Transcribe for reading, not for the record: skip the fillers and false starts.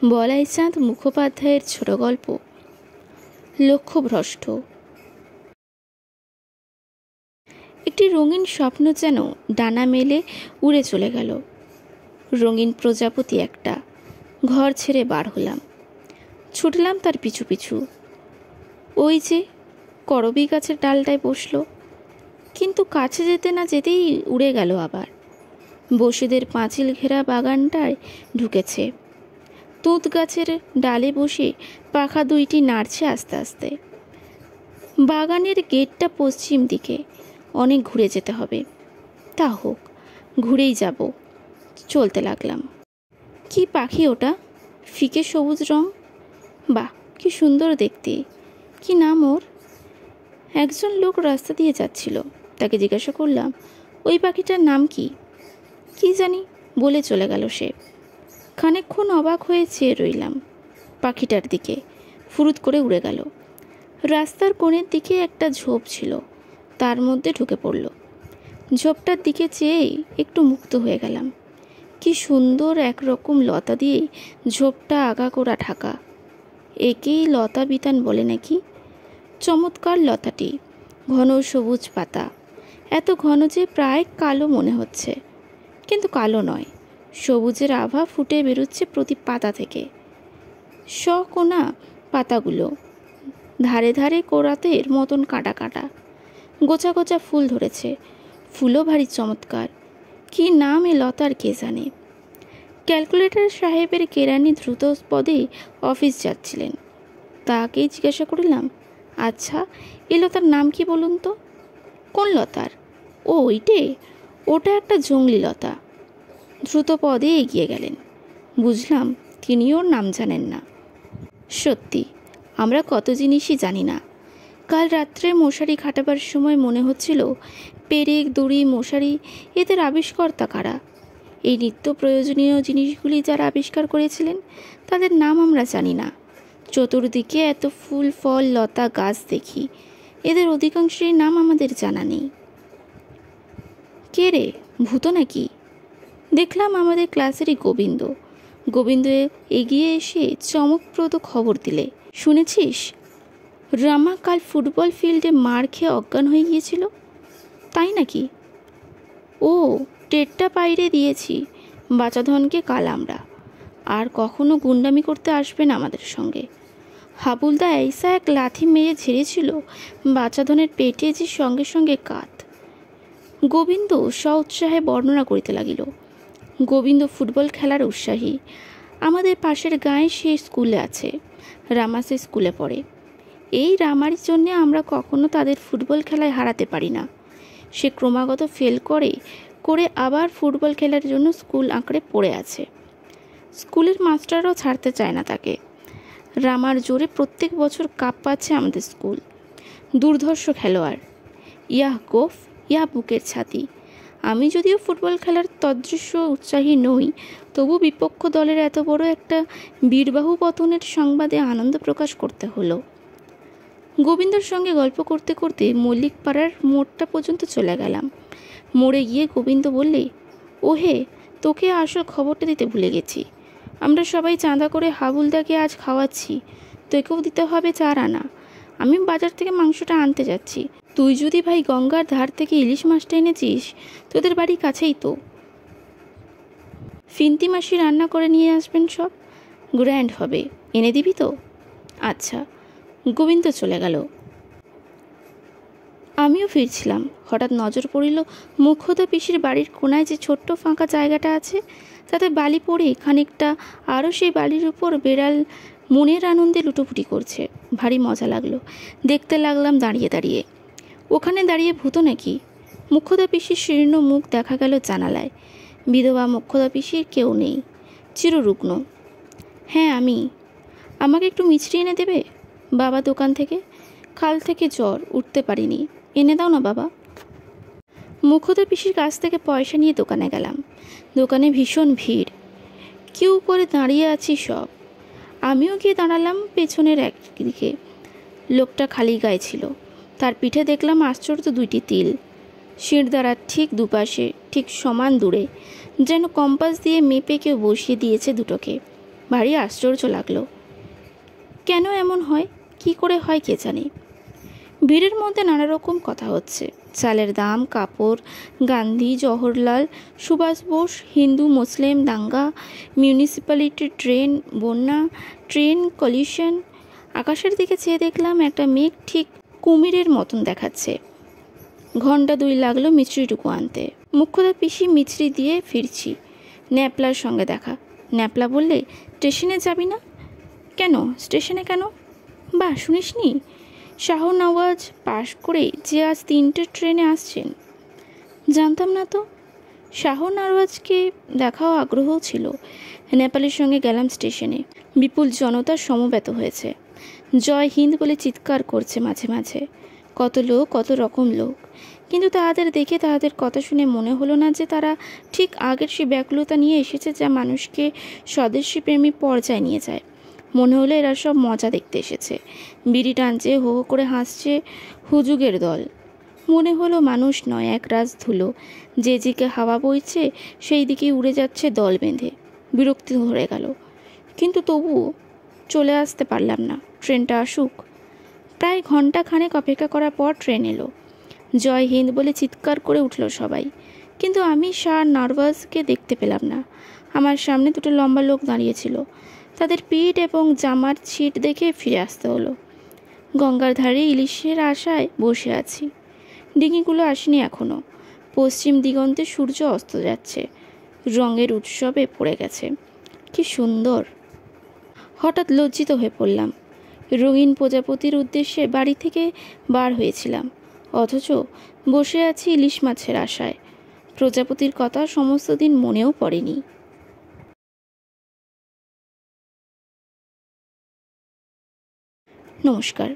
বলাইচাঁদ মুখোপাধ্যায়ের ছোট গল্প লক্ষ্যভ্রষ্ট। একটি রঙিন স্বপ্ন যেন ডানা মেলে উড়ে চলে গেল। রঙিন প্রজাপতি একটা। ঘর ছেড়ে বার হলাম, ছুটলাম তার পিছু পিছু। ওই যে করবী গাছের ডালটায় বসলো, কিন্তু কাছে যেতে না যেতেই উড়ে গেল আবার। বসেদের পাঁচিল ঘেরা বাগানটায় ঢুকেছে। তুঁত গাছের ডালে বসে পাখা দুইটি নাড়ছে আস্তে আস্তে। বাগানের গেটটা পশ্চিম দিকে, অনেক ঘুরে যেতে হবে। তা হোক, ঘুরেই যাব। চলতে লাগলাম। কি পাখি ওটা? ফিকে সবুজ রং। বাহ, কি সুন্দর দেখতে। কি নাম ওর? একজন লোক রাস্তা দিয়ে যাচ্ছিল, তাকে জিজ্ঞাসা করলাম, ওই পাখিটার নাম কি? কি জানি বলে চলে গেল সে। খানিকক্ষণ অবাক হয়ে চেয়ে রইলাম পাখিটার দিকে। ফুরুত করে উড়ে গেল। রাস্তার কোণের দিকে একটা ঝোপ ছিল, তার মধ্যে ঢুকে পড়ল। ঝোপটার দিকে চেয়েই একটু মুক্ত হয়ে গেলাম। কি সুন্দর একরকম লতা দিয়ে ঝোপটা আগাগোড়া ঢাকা। একেই লতা বিতান বলে নাকি। চমৎকার লতাটি, ঘন সবুজ পাতা, এত ঘন যে প্রায় কালো মনে হচ্ছে, কিন্তু কালো নয়। সবুজের আভা ফুটে বেরোচ্ছে প্রতি পাতা থেকে। কোনা পাতাগুলো ধারে ধারে কোরাতের মতন কাটা কাটা। গোছা গোছা ফুল ধরেছে। ফুলও ভারী চমৎকার। কি নাম এ লতার কে জানে। ক্যালকুলেটর সাহেবের কেরানি দ্রুত পদে অফিস যাচ্ছিলেন। তাকেই জিজ্ঞাসা করলাম, আচ্ছা এ লতার নাম কি বলুন তো? কোন লতার? ও ওটা একটা জংলি লতা। দ্রুত পদে এগিয়ে গেলেন। বুঝলাম তিনি ওর নাম জানেন না। সত্যি, আমরা কত জিনিসই জানি না। কাল রাত্রে মশারি খাটাবার সময় মনে হচ্ছিল, পেরেক, দড়ি, মশারি এদের আবিষ্কর্তা কারা? এই নিত্য প্রয়োজনীয় জিনিসগুলি যারা আবিষ্কার করেছিলেন, তাদের নাম আমরা জানি না। চতুর্দিকে এত ফুল, ফল, লতা, গাছ দেখি, এদের অধিকাংশের নাম আমাদের জানা নেই। কে রে, ভূত নাকি? দেখলাম আমাদের ক্লাসেরই গোবিন্দ এগিয়ে এসে চমকপ্রদ খবর দিলে, শুনেছিস রামা কাল ফুটবল ফিল্ডে মার খেয়ে অজ্ঞান হয়ে গিয়েছিল। তাই নাকি? ও, টেটটা পাইরে দিয়েছি বাচাধনকে কাল আমরা। আর কখনো গুন্ডামি করতে আসবে না আমাদের সঙ্গে। হাবুলদা এইসা এক লাথি মেরে ঝেড়েছিল বাচাধনের পেটে যে সঙ্গে সঙ্গে কাত। গোবিন্দ উৎসাহে বর্ণনা করিতে লাগিল। গোবিন্দ ফুটবল খেলার উৎসাহী। আমাদের পাশের গাঁয়ে সে স্কুলে আছে, রামা সে স্কুলে পড়ে। এই রামার জন্যে আমরা কখনো তাদের ফুটবল খেলায় হারাতে পারি না। সে ক্রমাগত ফেল করে আবার ফুটবল খেলার জন্য স্কুল আঁকড়ে পড়ে আছে। স্কুলের মাস্টাররাও ছাড়তে চায় না তাকে। রামার জোরে প্রত্যেক বছর কাপ পাচ্ছে আমাদের স্কুল। দুর্ধর্ষ খেলোয়াড়। ইয়াহ গোফ, ইয়া বুকের ছাতি। আমি যদিও ফুটবল খেলার তদৃশ্য উৎসাহী নই, তবু বিপক্ষ দলের এত বড় একটা বীরবাহু পতনের সংবাদে আনন্দ প্রকাশ করতে হলো। গোবিন্দর সঙ্গে গল্প করতে করতে মল্লিক পাড়ার মোড়টা পর্যন্ত চলে গেলাম। মোড়ে গিয়ে গোবিন্দ বললে, ওহে, তোকে আসল খবরটা দিতে ভুলে গেছি। আমরা সবাই চাঁদা করে হাবুলদাকে আজ খাওয়াচ্ছি। তোকেও দিতে হবে 4 আনা। আমি বাজার থেকে মাংসটা আনতে যাচ্ছি। তুই যদি ভাই গঙ্গার ধার থেকে ইলিশ মাছটা এনেছিস, তোদের বাড়ি কাছেই তো। ফিন্তি মাসি রান্না করে নিয়ে আসবেন, সব গ্র্যান্ড হবে। এনে দিবি তো? আচ্ছা। গোবিন্দ চলে গেল। আমিও ফিরছিলাম, হঠাৎ নজর পড়িল মুখ্যদা পিসির বাড়ির কোনায় যে ছোট্ট ফাঁকা জায়গাটা আছে, তাতে বালি পড়ে খানিকটা, আরও সেই বালির উপর বেড়াল মনের আনন্দে লুটোপুটি করছে। ভারী মজা লাগলো। দেখতে লাগলাম দাঁড়িয়ে দাঁড়িয়ে। ওখানে দাঁড়িয়ে ভূত নাকি? মুখ্যদা পিসির শীর্ণ মুখ দেখা গেল জানালায়। বিধবা মুখ্যদা পিসির কেউ নেই, চিররুগ্ন। হ্যাঁ, আমাকে একটু মিছরি এনে দেবে? বাবা দোকান থেকে। কাল থেকে জ্বর, উঠতে পারিনি। এনে দাও না বাবা। মুখ্যদা পিসির কাছ থেকে পয়সা নিয়ে দোকানে গেলাম। দোকানে ভীষণ ভিড়, কিউ করে দাঁড়িয়ে আছি সব। আমিও গিয়ে দাঁড়ালাম পেছনের একদিকে। লোকটা খালি গায়ে ছিল। তার পিঠে দেখলাম আশ্চর্য 2টি তিল, শিরদাঁড়ার ঠিক দুপাশে, ঠিক সমান দূরে, যেন কম্পাস দিয়ে মেপে কেউ বসিয়ে দিয়েছে দুটোকে। ভারী আশ্চর্য লাগলো। কেন এমন হয়, কি করে হয় কে জানে। ভিড়ের মধ্যে নানা রকম কথা হচ্ছে, চালের দাম, কাপড়, গান্ধী, জওহরলাল, সুভাষ বোস, হিন্দু মুসলিম দাঙ্গা, মিউনিসিপ্যালিটি, ট্রেন, বন্যা, ট্রেন কলিশন। আকাশের দিকে চেয়ে দেখলাম একটা মেঘ ঠিক কুমিরের মতন দেখাচ্ছে। ঘন্টা 2 লাগলো মিছরিটুকু আনতে। মুখ্যদা পিসি মিছরি দিয়ে ফিরছি, ন্যাপলার সঙ্গে দেখা। ন্যাপলা বললে, স্টেশনে যাবি না? কেন স্টেশনে কেন? বাহ, শুনিসনি? শাহনওয়াজ পাশ করে যে আজ 3টে ট্রেনে আসছেন। জানতাম না তো। শাহনওয়াজকে দেখাও আগ্রহ ছিল। নেপালের সঙ্গে গেলাম স্টেশনে। বিপুল জনতার সমবেত হয়েছে, জয় হিন্দ বলে চিৎকার করছে মাঝে মাঝে। কত লোক, কত রকম লোক, কিন্তু তাহাদের দেখে, তাহাদের কথা শুনে মনে হলো না যে তারা ঠিক আগের সে ব্যাকুলতা নিয়ে এসেছে যা মানুষকে স্বদেশী প্রেমী পর্যায়ে নিয়ে যায়। মনে হলো এরা সব মজা দেখতে এসেছে, বিড়ি টানছে, হো হো করে হাসছে, হুজুগের দল। মনে হলো মানুষ নয়, এক রাজ ধুলো, যে দিকে হাওয়া বইছে সেই দিকে উড়ে যাচ্ছে দল বেঁধে। বিরক্তি ধরে গেল, কিন্তু তবুও চলে আসতে পারলাম না, ট্রেনটা আসুক। প্রায় ঘন্টা খানেক অপেক্ষা করার পর ট্রেন এলো। জয় হিন্দ বলে চিৎকার করে উঠল সবাই, কিন্তু আমি শাহনওয়াজকে দেখতে পেলাম না। আমার সামনে 2টো লম্বা লোক দাঁড়িয়েছিল, তাদের পিঠ এবং জামার ছিট দেখে ফিরে আসতে হলো। গঙ্গার ধারে ইলিশের আশায় বসে আছি। ডিঙিগুলো আসেনি এখনো। পশ্চিম দিগন্তে সূর্য অস্ত যাচ্ছে, রঙের উৎসবে পড়ে গেছে। কি সুন্দর! হঠাৎ লজ্জিত হয়ে পড়লাম। রঙিন প্রজাপতির উদ্দেশ্যে বাড়ি থেকে বার হয়েছিলাম, অথচ বসে আছি ইলিশ মাছের আশায়। প্রজাপতির কথা সমস্ত দিন মনেও পড়েনি। নমস্কার।